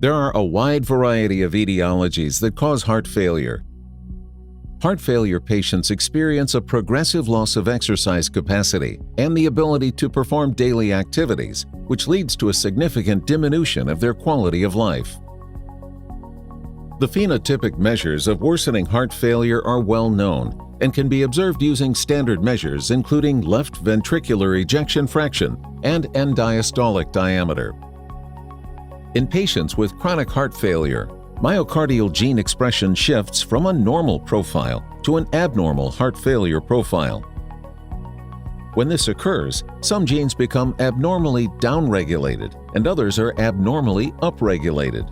There are a wide variety of etiologies that cause heart failure. Heart failure patients experience a progressive loss of exercise capacity and the ability to perform daily activities, which leads to a significant diminution of their quality of life. The phenotypic measures of worsening heart failure are well known and can be observed using standard measures including left ventricular ejection fraction and end diastolic diameter. In patients with chronic heart failure, myocardial gene expression shifts from a normal profile to an abnormal heart failure profile. When this occurs, some genes become abnormally downregulated and others are abnormally upregulated.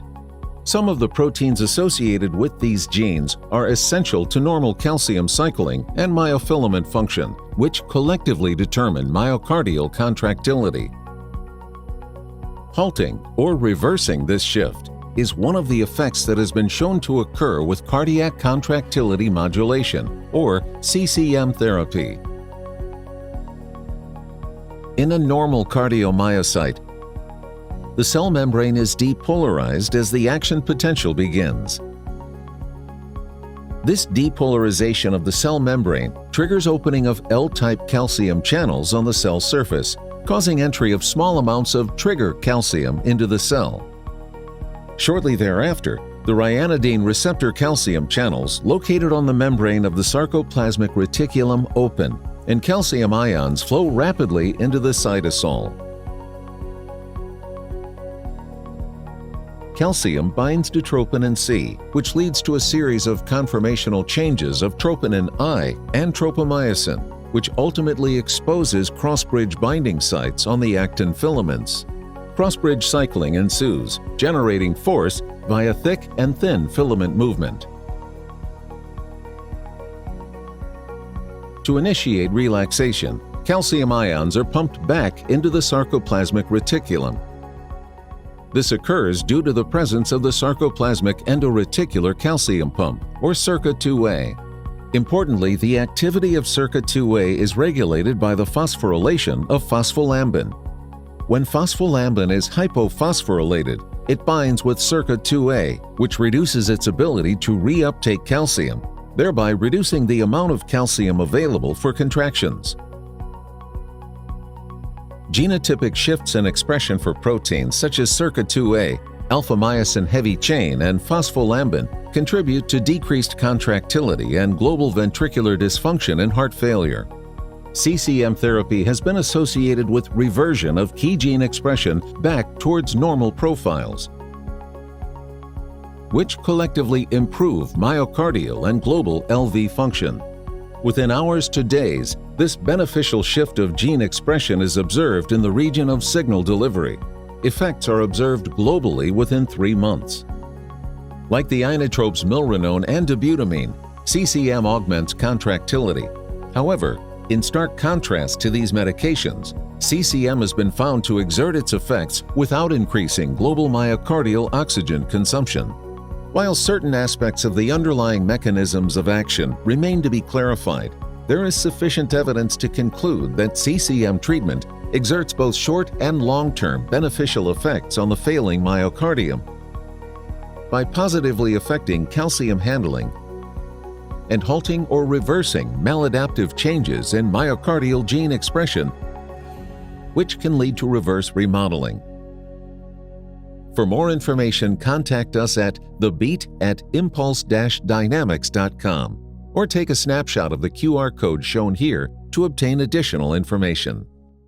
Some of the proteins associated with these genes are essential to normal calcium cycling and myofilament function, which collectively determine myocardial contractility. Halting or reversing this shift is one of the effects that has been shown to occur with cardiac contractility modulation, or CCM therapy. In a normal cardiomyocyte, the cell membrane is depolarized as the action potential begins. This depolarization of the cell membrane triggers opening of L-type calcium channels on the cell surface, causing entry of small amounts of trigger calcium into the cell. Shortly thereafter, the ryanodine receptor calcium channels located on the membrane of the sarcoplasmic reticulum open, and calcium ions flow rapidly into the cytosol. Calcium binds to troponin C, which leads to a series of conformational changes of troponin I and tropomyosin, which ultimately exposes cross-bridge binding sites on the actin filaments. Cross-bridge cycling ensues, generating force via thick and thin filament movement. To initiate relaxation, calcium ions are pumped back into the sarcoplasmic reticulum. This occurs due to the presence of the sarcoplasmic endoreticular calcium pump, or SERCA2a. Importantly, the activity of SERCA2a is regulated by the phosphorylation of phospholambin. When phospholambin is hypophosphorylated, it binds with SERCA2a, which reduces its ability to reuptake calcium, thereby reducing the amount of calcium available for contractions. Genotypic shifts in expression for proteins such as SERCA2a, alpha-myosin heavy chain, and phospholambin contribute to decreased contractility and global ventricular dysfunction in heart failure. CCM therapy has been associated with reversion of key gene expression back towards normal profiles, which collectively improve myocardial and global LV function. Within hours to days, this beneficial shift of gene expression is observed in the region of signal delivery. Effects are observed globally within 3 months. Like the inotropes milrinone and dobutamine, CCM augments contractility. However, in stark contrast to these medications, CCM has been found to exert its effects without increasing global myocardial oxygen consumption. While certain aspects of the underlying mechanisms of action remain to be clarified, there is sufficient evidence to conclude that CCM treatment exerts both short and long-term beneficial effects on the failing myocardium. By positively affecting calcium handling and halting or reversing maladaptive changes in myocardial gene expression, which can lead to reverse remodeling. For more information, contact us at thebeat@impulse-dynamics.com or take a snapshot of the QR code shown here to obtain additional information.